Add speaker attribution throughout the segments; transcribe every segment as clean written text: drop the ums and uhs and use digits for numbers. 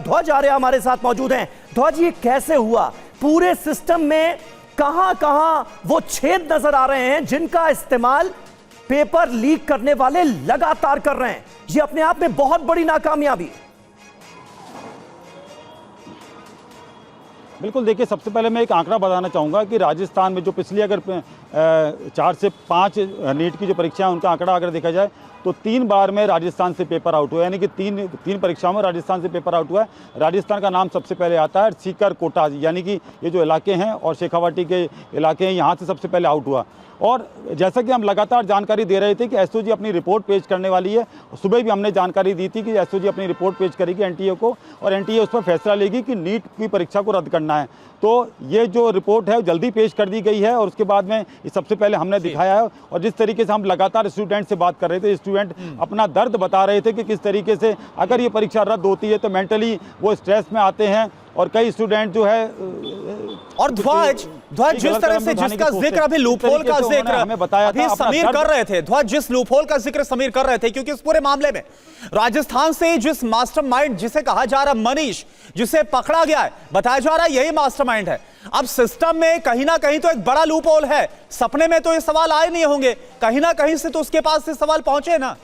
Speaker 1: ध्वज आर्य हमारे साथ मौजूद हैं। ध्वज, ये कैसे हुआ? पूरे सिस्टम में कहां कहां वो छेद नजर आ रहे हैं जिनका इस्तेमाल पेपर लीक करने वाले लगातार कर रहे हैं? ये अपने आप में बहुत बड़ी नाकामयाबी।
Speaker 2: बिल्कुल, देखिए, सबसे पहले मैं एक आंकड़ा बताना चाहूँगा कि राजस्थान में जो पिछली अगर 4 से 5 नीट की जो परीक्षा है उनका आंकड़ा अगर देखा जाए तो 3 बार में राजस्थान से पेपर आउट हुआ है, यानी कि तीन परीक्षाओं में राजस्थान से पेपर आउट हुआ है। राजस्थान का नाम सबसे पहले आता है, सीकर, कोटा, यानी कि ये जो इलाके हैं और शेखावाटी के इलाके हैं, यहाँ से सबसे पहले आउट हुआ। और जैसा कि हम लगातार जानकारी दे रहे थे कि एसओजी अपनी रिपोर्ट पेश करने वाली है, सुबह भी हमने जानकारी दी थी कि एसओजी अपनी रिपोर्ट पेश करेगी एनटीए को और एनटीए उस पर फैसला लेगी कि नीट की परीक्षा को रद्द करना है। तो ये जो रिपोर्ट है जल्दी पेश कर दी गई है और उसके बाद में सबसे पहले हमने दिखाया है। और जिस तरीके से हम लगातार स्टूडेंट से बात कर रहे थे, स्टूडेंट अपना दर्द बता रहे थे कि किस तरीके से अगर ये परीक्षा रद्द होती है तो मेंटली वो स्ट्रेस में आते हैं और कई स्टूडेंट जो है। और
Speaker 1: ध्वज जिस तरह से जिसका जिक्र अभी लूपहोल का जिक्र हमें बताया था, समीर कर रहे थे, ध्वज जिस लूपहोल का जिक्र समीर कर रहे थे, क्योंकि इस पूरे मामले में राजस्थान से जिस मास्टरमाइंड जिसे कहा जा रहा मनीष, जिसे पकड़ा गया है, बताया जा रहा है यही मास्टरमाइंड है। अब सिस्टम में कहीं ना कहीं तो एक बड़ा लूपहोल है। सपने में तो ये सवाल आए नहीं होंगे, कहीं ना कहीं से तो उसके पास से सवाल पहुंचे ना।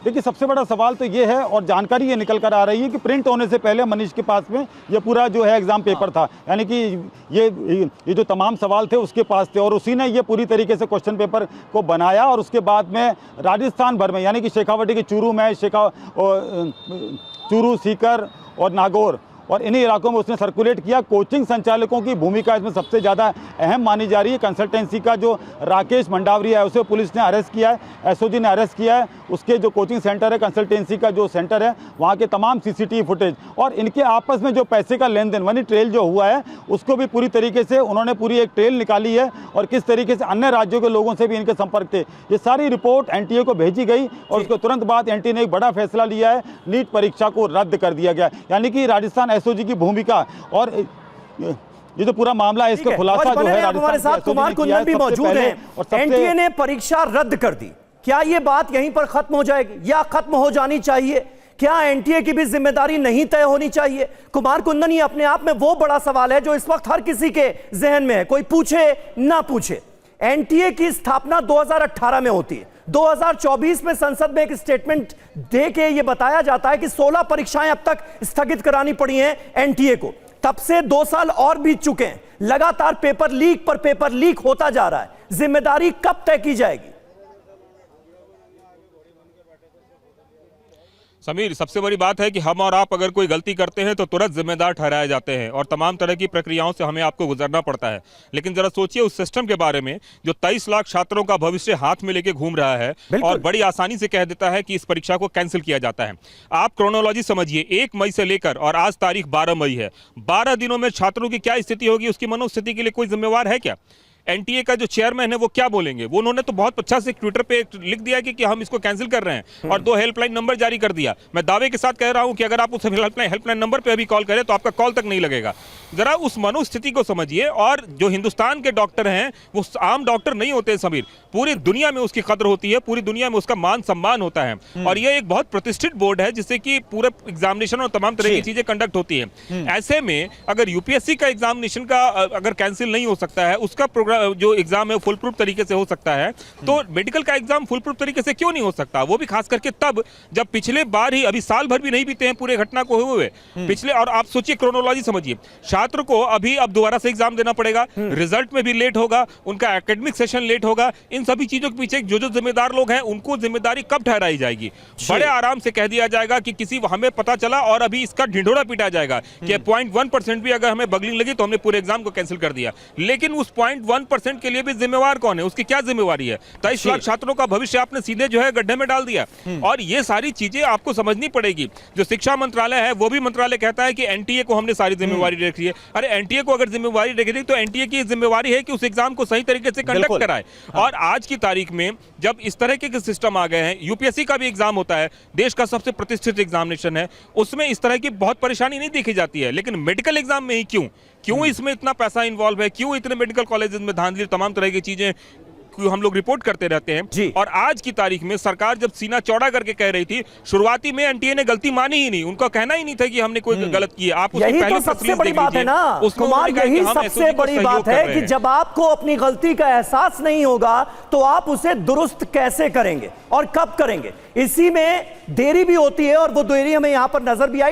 Speaker 2: देखिए, सबसे बड़ा सवाल तो ये है और जानकारी ये निकल कर आ रही है कि प्रिंट होने से पहले मनीष के पास में ये पूरा जो है एग्जाम पेपर था, यानी कि ये जो तमाम सवाल थे उसके पास थे और उसी ने ये पूरी तरीके से क्वेश्चन पेपर को बनाया और उसके बाद में राजस्थान भर में, यानी कि शेखावाटी के चूरू में, चूरू, सीकर और नागौर और इन्हीं इलाकों में उसने सर्कुलेट किया। कोचिंग संचालकों की भूमिका इसमें सबसे ज़्यादा अहम मानी जा रही है। कंसल्टेंसी का जो राकेश मंडावरिया है उसे पुलिस ने अरेस्ट किया है, एसओजी ने अरेस्ट किया है। उसके जो कोचिंग सेंटर है, कंसल्टेंसी का जो सेंटर है, वहाँ के तमाम सीसीटीवी फुटेज और इनके आपस में जो पैसे का लेन देन, मनी ट्रेल जो हुआ है उसको भी पूरी तरीके से उन्होंने पूरी एक ट्रेल निकाली है और किस तरीके से अन्य राज्यों के लोगों से भी इनके संपर्क थे। ये सारी रिपोर्ट एनटीए को भेजी गई और उसके तुरंत बाद एनटीए ने एक बड़ा फैसला लिया है, नीट परीक्षा को रद्द कर दिया गया। यानी कि राजस्थान एसओजी की भूमिका और ये जो पूरा मामला है इसका खुलासा जो है
Speaker 1: हमारे साथ कुमार कुंदन भी मौजूद हैं। एनटीए ने परीक्षा रद्द कर दी, क्या ये बात यहीं पर खत्म हो जाएगी या खत्म हो जानी चाहिए? क्या एनटीए की भी जिम्मेदारी नहीं तय होनी चाहिए? कुमार कुंदन, ये अपने आप में वो बड़ा सवाल है जो इस वक्त हर किसी के जहन में है, कोई पूछे ना पूछे। एनटीए की स्थापना 2018 में होती है, 2024 में संसद में एक स्टेटमेंट दे के यह बताया जाता है कि 16 परीक्षाएं अब तक स्थगित करानी पड़ी हैं एनटीए को। तब से 2 साल और बीत चुके हैं, लगातार पेपर लीक पर पेपर लीक होता जा रहा है। जिम्मेदारी कब तय की जाएगी?
Speaker 3: समीर, सबसे बड़ी बात है कि हम और आप अगर कोई गलती करते हैं तो तुरंत जिम्मेदार ठहराए जाते हैं और तमाम तरह की प्रक्रियाओं से हमें आपको गुजरना पड़ता है। लेकिन जरा सोचिए उस सिस्टम के बारे में जो 23 लाख छात्रों का भविष्य हाथ में लेके घूम रहा है और बड़ी आसानी से कह देता है कि इस परीक्षा को कैंसिल किया जाता है। आप क्रोनोलॉजी समझिए, 1 मई से लेकर और आज तारीख 12 मई है, 12 दिनों में छात्रों की क्या स्थिति होगी, उसकी मनोस्थिति के लिए कोई जिम्मेवार है क्या? एनटीए का जो चेयरमैन है वो क्या बोलेंगे? वो उन्होंने तो बहुत अच्छा से ट्विटर पे लिख दिया कि हम इसको कैंसिल कर रहे हैं और 2 हेल्पलाइन नंबर जारी कर दिया। मैं दावे के साथ कह रहा हूं कि अगर आप उस हेल्पलाइन नंबर पे अभी कॉल करें तो आपका कॉल तक नहीं लगेगा। जरा उस मनोस्थिति को समझिए। और जो हिंदुस्तान के डॉक्टर हैं वो आम डॉक्टर नहीं होते समीर, पूरी दुनिया में उसकी कद्र होती है, पूरी दुनिया में उसका मान सम्मान होता है और ये एक बहुत प्रतिष्ठित बोर्ड है जिससे कि पूरे एग्जामिनेशन और तमाम तरह की चीजें कंडक्ट होती है। ऐसे में अगर यूपीएससी का एग्जामिनेशन का अगर कैंसिल नहीं हो सकता है, उसका प्रोग्राम जो एग्जाम है फुल प्रूफ तरीके से हो सकता है, तो मेडिकल का एग्जाम फुल प्रूफ तरीके से क्यों नहीं हो सकता? वो भी खास करके तब जब पिछले बार ही, अभी साल भर भी नहीं बीते हैं पूरे घटना को हुए पिछले। और आप सोचिए, क्रोनोलॉजी समझिए, छात्र को अभी अब दोबारा से एग्जाम देना पड़ेगा, रिजल्ट में भी लेट होगा, उनका एकेडमिक सेशन लेट होगा। इन सभी चीजों के पीछे जो जिम्मेदार लोग हैं उनको जिम्मेदारी कब ठहराई जाएगी? बड़े आराम से कह दिया जाएगा कि किसी हमें पता चला और अभी इसका ढिंढोरा पीटा जाएगा कि 0.1% भी अगर हमें बगलिंग लगी तो हमने पूरे एग्जाम को कैंसिल कर दिया। लेकिन उस 0.1% के लिए भी जिम्मेवार कौन है? उसकी क्या जिम्मेवारी है? 23 लाख छात्रों का भविष्य आपने सीधे जो है गड्ढे में डाल दिया। और ये सारी चीजें आपको समझनी पड़ेगी। जो शिक्षा मंत्रालय है वो भी मंत्रालय कहता है कि एनटीए को हमने सारी जिम्मेवारी रखी है। अरे एनटीए को अगर जिम्मेवारी रखी तो एनटीए की जिम्मेवारी है कि उस एग्जाम को सही तरीके से कंडक्ट कराए। और आज की तारीख में जब इस तरह के सिस्टम आ गए हैं, यूपीएससी का भी एग्जाम होता है, देश का सबसे प्रतिष्ठित एग्जामिनेशन है, उसमें इस तरह की बहुत परेशानी नहीं देखी जाती है। लेकिन मेडिकल एग्जाम में ही क्यों इसमें इतना पैसा इन्वॉल्व है? क्यों इतने मेडिकल कॉलेजेस में धांधली, तमाम तरह की चीजें? क्यों हम लोग रिपोर्ट करते रहते
Speaker 1: जी।
Speaker 3: हैं। और आज की तारीख में सरकार जब सीना चौड़ा करके कह रही थी, शुरुआती में एनटीए ने गलती मानी ही नहीं, उनका कहना ही नहीं था कि हमने कोई गलत किया। आप उसकी
Speaker 1: यही
Speaker 3: पहले
Speaker 1: तो
Speaker 3: प्रेस
Speaker 1: सबसे
Speaker 3: रिलीज
Speaker 1: बड़ी
Speaker 3: देख
Speaker 1: बात है
Speaker 3: लीजिए,
Speaker 1: ना
Speaker 3: उसमें
Speaker 1: कुमार,
Speaker 3: उन्होंने कहा कि
Speaker 1: यही
Speaker 3: हम
Speaker 1: सबसे
Speaker 3: SOG को
Speaker 1: बड़ी
Speaker 3: सहयोग
Speaker 1: बात
Speaker 3: कर
Speaker 1: है
Speaker 3: रहे
Speaker 1: कि
Speaker 3: हैं।
Speaker 1: जब आपको अपनी गलती का एहसास नहीं होगा तो आप उसे दुरुस्त कैसे करेंगे और कब करेंगे। इसी में देरी भी होती है और वो देरी हमें यहां पर नजर भी आई।